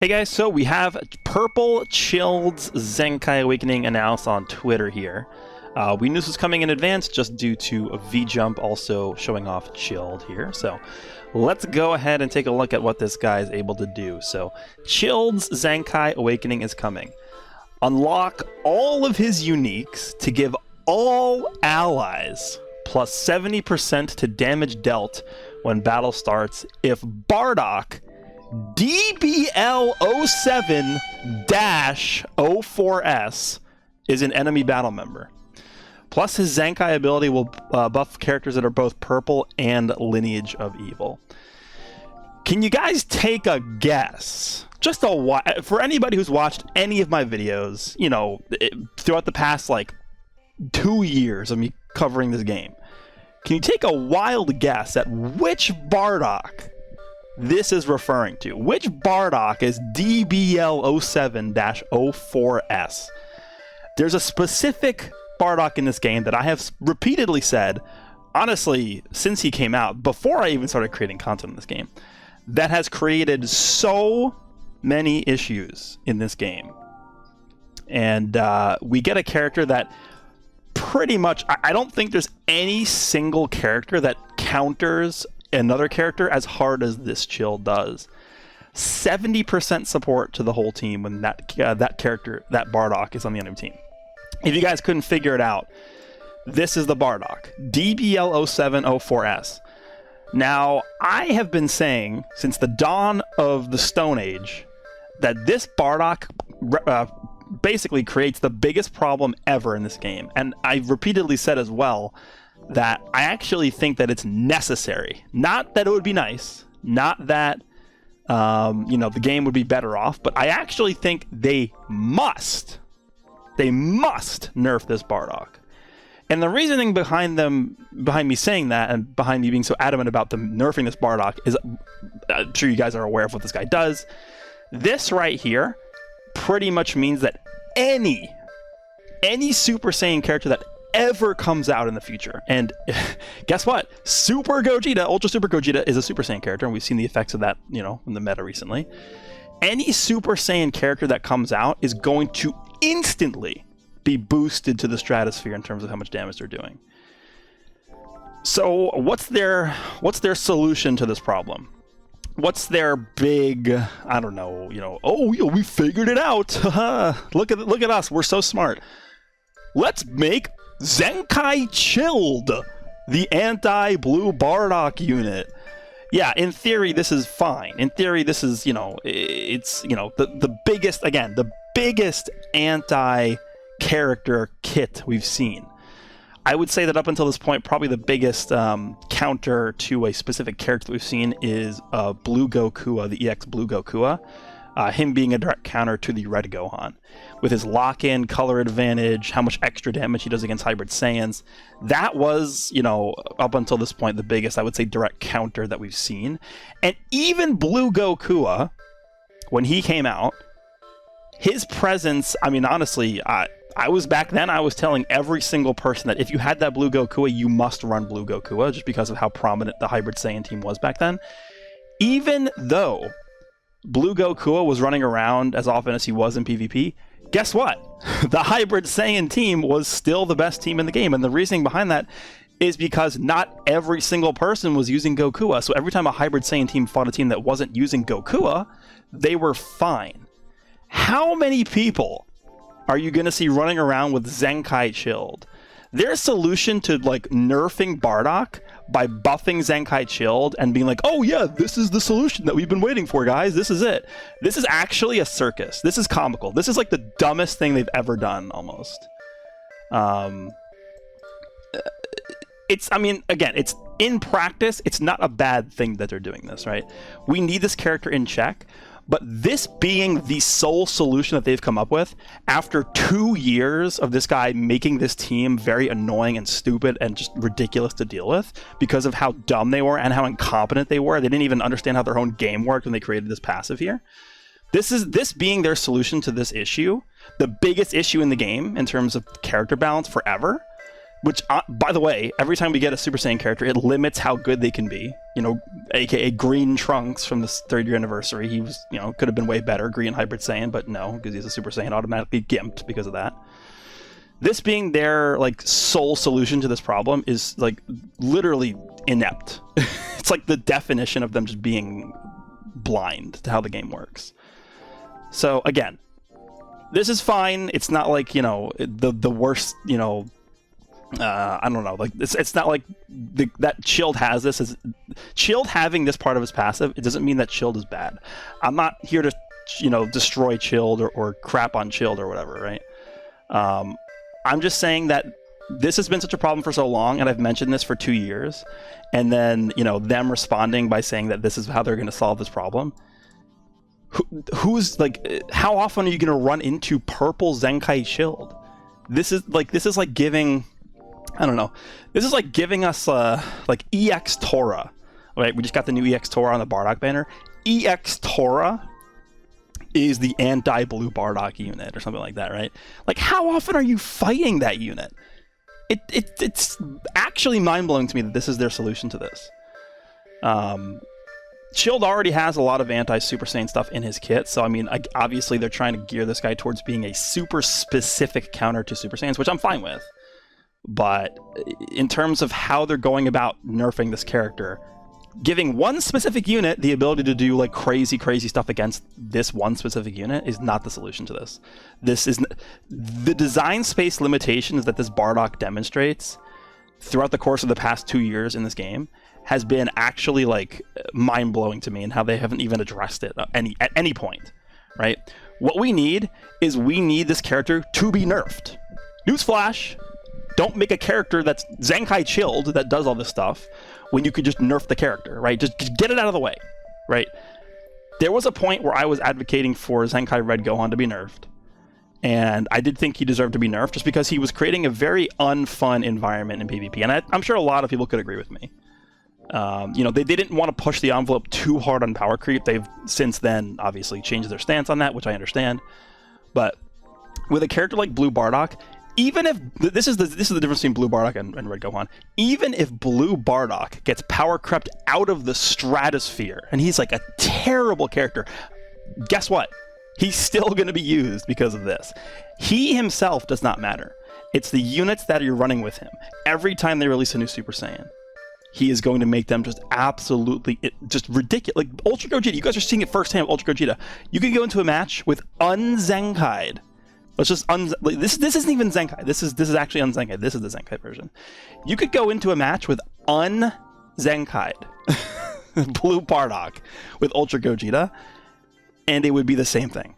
Hey guys, so we have Purple Chilled's Zenkai Awakening announced on Twitter here. We knew this was coming in advance just due to a V-Jump also showing off Chilled here. So let's go ahead and take a look at what this guy is able to do. So Chilled's Zenkai Awakening is coming. Unlock all of his uniques to give all allies plus 70% to damage dealt when battle starts if Bardock DBL07-04S is an enemy battle member. Plus, his Zenkai ability will buff characters that are both purple and Lineage of Evil. Can you guys take a guess? Just for anybody who's watched any of my videos, you know, throughout the past like 2 years of me covering this game, can you take a wild guess at which Bardock this is referring to? Which Bardock is DBL07-04S? There's a specific Bardock in this game that I have repeatedly said, honestly, since he came out, before I even started creating content in this game, that has created so many issues in this game. And we get a character that pretty much, I don't think there's any single character that counters another character as hard as this Chill does. 70% support to the whole team when that character, that Bardock, is on the enemy team. If you guys couldn't figure it out, this is the Bardock, DBL07-04S. Now, I have been saying since the dawn of the Stone Age that this Bardock basically creates the biggest problem ever in this game. And I've repeatedly said as well that I actually think that it's necessary. Not that it would be nice, not that the game would be better off, but I actually think they must nerf this Bardock. And the reasoning behind me saying that, and behind me being so adamant about them nerfing this Bardock, is I'm sure you guys are aware of what this guy does. This right here pretty much means that any Super Saiyan character that ever comes out in the future, and guess what? Super Gogeta, Ultra Super Gogeta, is a Super Saiyan character, and we've seen the effects of that, you know, in the meta recently. Any Super Saiyan character that comes out is going to instantly be boosted to the stratosphere in terms of how much damage they're doing. So what's their solution to this problem? What's their big, I don't know, we figured it out. Look at us, we're so smart. Let's make Zenkai Chilled, the anti-blue Bardock unit. Yeah, in theory, this is fine. In theory, this is, the biggest anti-character kit we've seen. I would say that up until this point, probably the biggest counter to a specific character that we've seen is Blue Goku, the EX Blue Goku. Him being a direct counter to the Red Gohan. With his lock-in, color advantage, how much extra damage he does against Hybrid Saiyans. That was, up until this point, the biggest, I would say, direct counter that we've seen. And even Blue Goku, when he came out, his presence, I mean, honestly, I was back then, I was telling every single person that if you had that Blue Goku, you must run Blue Goku, just because of how prominent the Hybrid Saiyan team was back then. Even though Blue Goku was running around as often as he was in PvP, guess what? The Hybrid Saiyan team was still the best team in the game, and the reasoning behind that is because not every single person was using Goku. So every time a Hybrid Saiyan team fought a team that wasn't using Goku, they were fine. How many people are you going to see running around with Zenkai Chilled? Their solution to nerfing Bardock by buffing Zenkai Chilled and being like, oh yeah, this is the solution that we've been waiting for, guys. This is it. This is actually a circus. This is comical. This is like the dumbest thing they've ever done, almost. It's in practice, it's not a bad thing that they're doing this, right? We need this character in check. But this being the sole solution that they've come up with, after 2 years of this guy making this team very annoying and stupid and just ridiculous to deal with because of how dumb they were and how incompetent they were. They didn't even understand how their own game worked when they created this passive here. This being their solution to this issue, the biggest issue in the game in terms of character balance forever. Which, by the way, every time we get a Super Saiyan character, it limits how good they can be. You know, aka Green Trunks from this 3rd year anniversary. He was, you know, could have been way better, Green Hybrid Saiyan, but no, because he's a Super Saiyan, automatically gimped because of that. This being their, like, sole solution to this problem is, like, literally inept. It's like the definition of them just being blind to how the game works. So, again, this is fine. It's not like, you know, the worst, you know, I don't know, like it's not like that Chilled has this. Chilled having this part of his passive, it doesn't mean that Chilled is bad. I'm not here to, you know, destroy Chilled or crap on Chilled or whatever, right? I'm just saying that this has been such a problem for so long, and I've mentioned this for 2 years, and then, you know, them responding by saying that this is how they're going to solve this problem. Who's like, how often are you going to run into purple Zenkai Chilled? This is like giving, I don't know. This is like giving us like EX Tora, right? We just got the new EX Tora on the Bardock banner. EX Tora is the anti-blue Bardock unit or something like that, right? Like, how often are you fighting that unit? It's actually mind-blowing to me that this is their solution to this. Chilled already has a lot of anti-Super Saiyan stuff in his kit, so I mean, obviously they're trying to gear this guy towards being a super specific counter to Super Saiyans, which I'm fine with. But in terms of how they're going about nerfing this character, giving one specific unit the ability to do like crazy stuff against this one specific unit is not the solution to this. This is the design space limitations that this Bardock demonstrates throughout the course of the past 2 years in this game has been actually like mind-blowing to me, and how they haven't even addressed it at any point, right? What we need is this character to be nerfed. Newsflash, don't make a character that's Zenkai Chilled that does all this stuff when you could just nerf the character, right? Just get it out of the way, right? There was a point where I was advocating for Zenkai Red Gohan to be nerfed, and I did think he deserved to be nerfed just because he was creating a very unfun environment in PvP, and I'm sure a lot of people could agree with me. You know, they didn't want to push the envelope too hard on power creep. They've since then obviously changed their stance on that, which I understand. But with a character like Blue Bardock, even if this is the difference between Blue Bardock and Red Gohan, even if Blue Bardock gets power crept out of the stratosphere and he's like a terrible character, guess what? He's still going to be used because of this. He himself does not matter. It's the units that you're running with him. Every time they release a new Super Saiyan, he is going to make them just absolutely just ridiculous. Like Ultra Gogeta, you guys are seeing it firsthand with Ultra Gogeta. You can go into a match with un-Zenkai'd. Let's just this isn't even Zenkai. This is actually un-Zenkai. This is the Zenkai version. You could go into a match with un-Zenkai'd Blue Bardock with Ultra Gogeta, and it would be the same thing.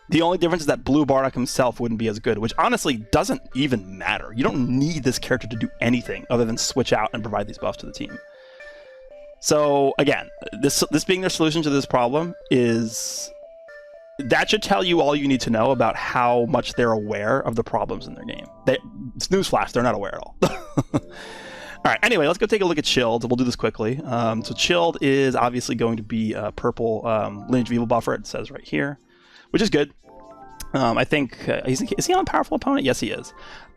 The only difference is that Blue Bardock himself wouldn't be as good, which honestly doesn't even matter. You don't need this character to do anything other than switch out and provide these buffs to the team. So again, this being their solution to this problem is... that should tell you all you need to know about how much they're aware of the problems in their game. It's newsflash, they're not aware at all. Alright, anyway, let's go take a look at Chilled. We'll do this quickly. So Chilled is obviously going to be a purple Lineage of Evil buffer, it says right here, which is good. I think, is he on Powerful Opponent? Yes, he is.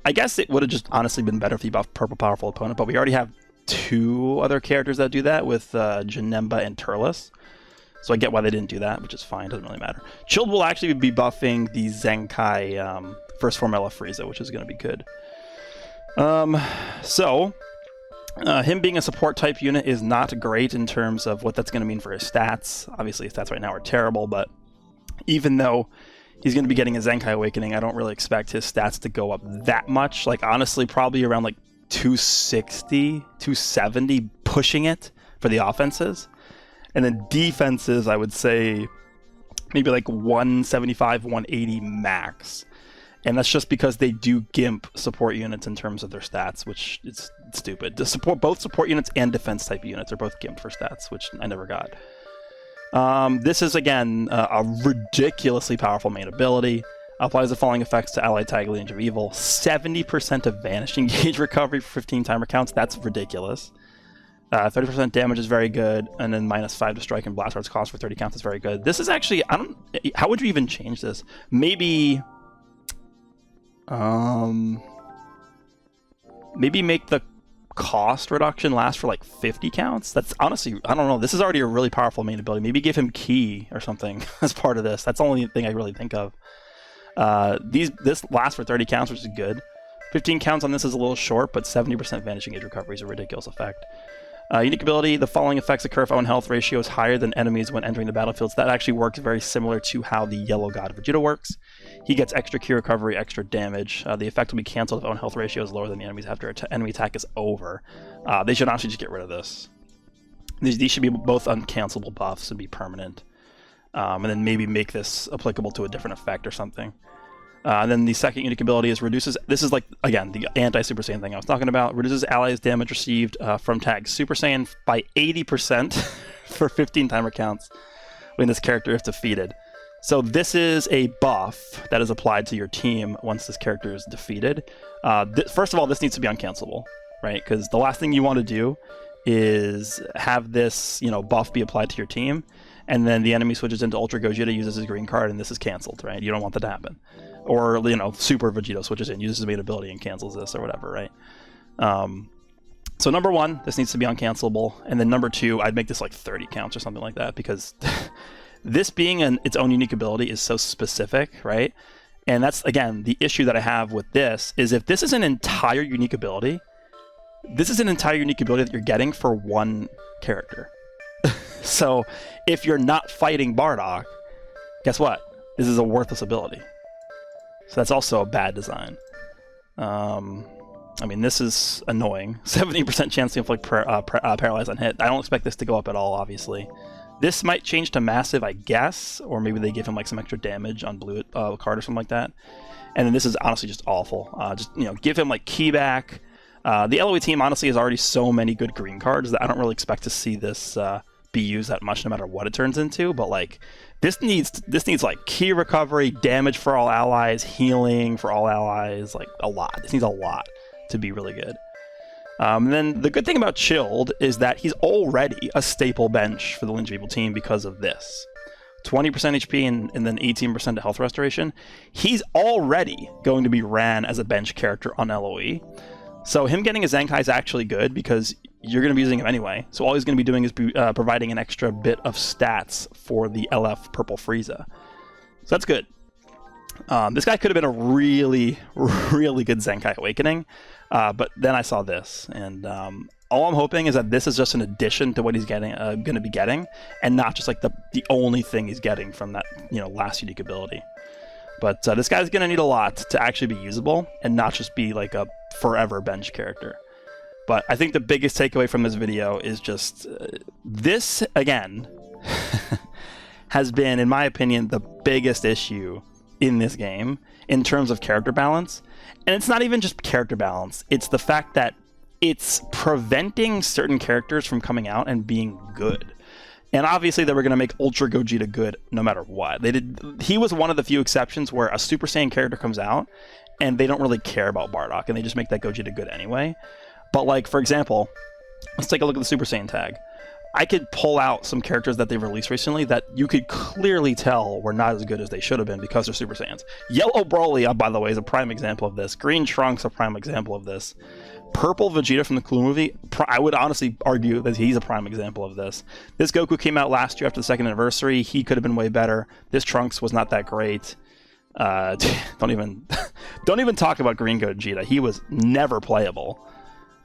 I guess it would have just honestly been better if he buffed Purple Powerful Opponent, but we already have 2 other characters that do that with Janemba and Turles. So I get why they didn't do that, which is fine, doesn't really matter. Chilled will actually be buffing the Zenkai First Form LF Frieza, which is going to be good. Him being a support type unit is not great in terms of what that's going to mean for his stats. Obviously his stats right now are terrible, but even though he's going to be getting a Zenkai Awakening, I don't really expect his stats to go up that much. Like honestly, probably around like 260, 270, pushing it for the offenses. And then defenses, I would say maybe like 175, 180 max. And that's just because they do gimp support units in terms of their stats, which is stupid. Both support units and defense type units are both gimped for stats, which I never got. This is, again, a ridiculously powerful main ability. Applies the following effects to allied tag Lineage of Evil. 70% of Vanishing Gauge recovery for 15 timer counts. That's ridiculous. 30% damage is very good, and then -5 to strike and blast arts cost for 30 counts is very good. This is actually, how would you even change this? Maybe Maybe make the cost reduction last for like 50 counts. That's honestly, I don't know. This is already a really powerful main ability. Maybe give him Ki or something as part of this. That's the only thing I really think of. This lasts for 30 counts, which is good. 15 counts on this is a little short, but 70% Vanishing Age recovery is a ridiculous effect. Unique ability, the following effects occur if own health ratio is higher than enemies when entering the battlefield. So that actually works very similar to how the Yellow God Vegeta works. He gets extra Ki recovery, extra damage. The effect will be cancelled if own health ratio is lower than the enemies after enemy attack is over. They should honestly just get rid of this. These should be both uncancelable buffs and be permanent. And then maybe make this applicable to a different effect or something. And then the second unique ability is reduces, this is like, again, the anti-Super Saiyan thing I was talking about, reduces allies' damage received from tags Super Saiyan by 80% for 15 timer counts when this character is defeated. So this is a buff that is applied to your team once this character is defeated. First of all, this needs to be uncancelable, right? Because the last thing you want to do is have this, buff be applied to your team, and then the enemy switches into Ultra Gogeta, uses his green card, and this is canceled, right? You don't want that to happen. Or, Super Vegeta switches in, uses his main ability, and cancels this, or whatever, right? So number one, this needs to be uncancelable. And then number two, I'd make this like 30 counts or something like that, because this being its own unique ability is so specific, right? And that's, again, the issue that I have with this, is if this is an entire unique ability, this is an entire unique ability that you're getting for one character. So if you're not fighting Bardock, guess what? This is a worthless ability. So that's also a bad design. This is annoying. 70% chance to inflict paralyze on hit. I don't expect this to go up at all, obviously. This might change to massive, I guess, or maybe they give him like some extra damage on blue card or something like that. And then this is honestly just awful. Give him like Ki back. The LOE team honestly has already so many good green cards that I don't really expect to see this be used that much, no matter what it turns into. But like, this needs like Ki recovery, damage for all allies, healing for all allies, like a lot. This needs a lot to be really good. And then the good thing about Chilled is that he's already a staple bench for the Lineage of Evil team because of this. 20% HP and then 18% health restoration. He's already going to be ran as a bench character on LOE. So him getting a Zenkai is actually good because you're going to be using him anyway. So all he's going to be doing is providing an extra bit of stats for the LF Purple Frieza. So that's good. This guy could have been a really, really good Zenkai Awakening. But then I saw this. And all I'm hoping is that this is just an addition to what he's getting, going to be getting. And not just like the only thing he's getting from that last unique ability. But this guy's going to need a lot to actually be usable and not just be like a forever bench character. But I think the biggest takeaway from this video is just this, again, has been, in my opinion, the biggest issue in this game in terms of character balance. And it's not even just character balance. It's the fact that it's preventing certain characters from coming out and being good. And obviously they were going to make Ultra Gogeta good no matter what. He was one of the few exceptions where a Super Saiyan character comes out and they don't really care about Bardock and they just make that Gogeta good anyway. But like, for example, let's take a look at the Super Saiyan tag. I could pull out some characters that they've released recently that you could clearly tell were not as good as they should have been because they're Super Saiyans. Yellow Broly, by the way, is a prime example of this. Green Trunks, a prime example of this. Purple Vegeta from the Clue movie, I would honestly argue that he's a prime example of this. This Goku came out last year after the second anniversary. He could have been way better. This Trunks was not that great. Don't even talk about Green Gogeta. He was never playable.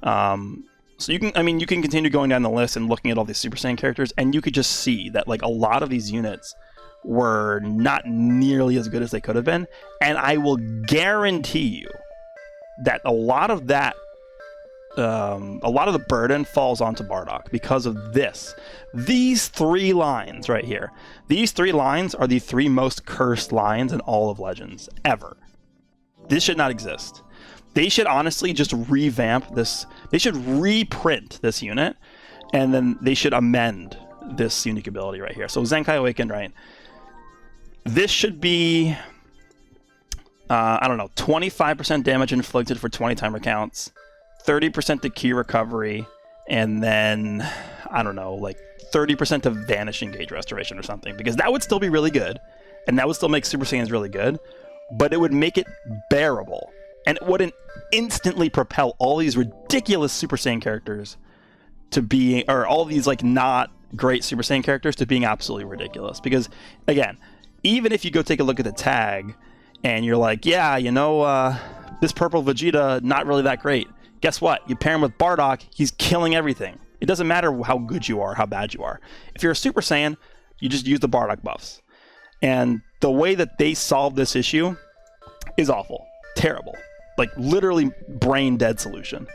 So you can continue going down the list and looking at all these Super Saiyan characters, and you could just see that like a lot of these units were not nearly as good as they could have been. And I will guarantee you that a lot of the burden falls onto Bardock because of this. These three lines right here. These three lines are the three most cursed lines in all of Legends ever. This should not exist. They should honestly just revamp this. They should reprint this unit, and then they should amend this unique ability right here. So Zenkai Awakened, right? This should be, 25% damage inflicted for 20 timer counts, 30% to Ki recovery, and then, 30% of Vanishing Gauge restoration or something. Because that would still be really good, and that would still make Super Saiyans really good, but it would make it bearable And it wouldn't instantly propel all these ridiculous Super Saiyan characters to being, or all these like not great Super Saiyan characters to being absolutely ridiculous. Because again, even if you go take a look at the tag and you're like, yeah, you know, this purple Vegeta, not really that great. Guess what? You pair him with Bardock, he's killing everything. It doesn't matter how good you are, how bad you are. If you're a Super Saiyan, you just use the Bardock buffs. And the way that they solve this issue is awful. Terrible. Like, literally brain dead solution.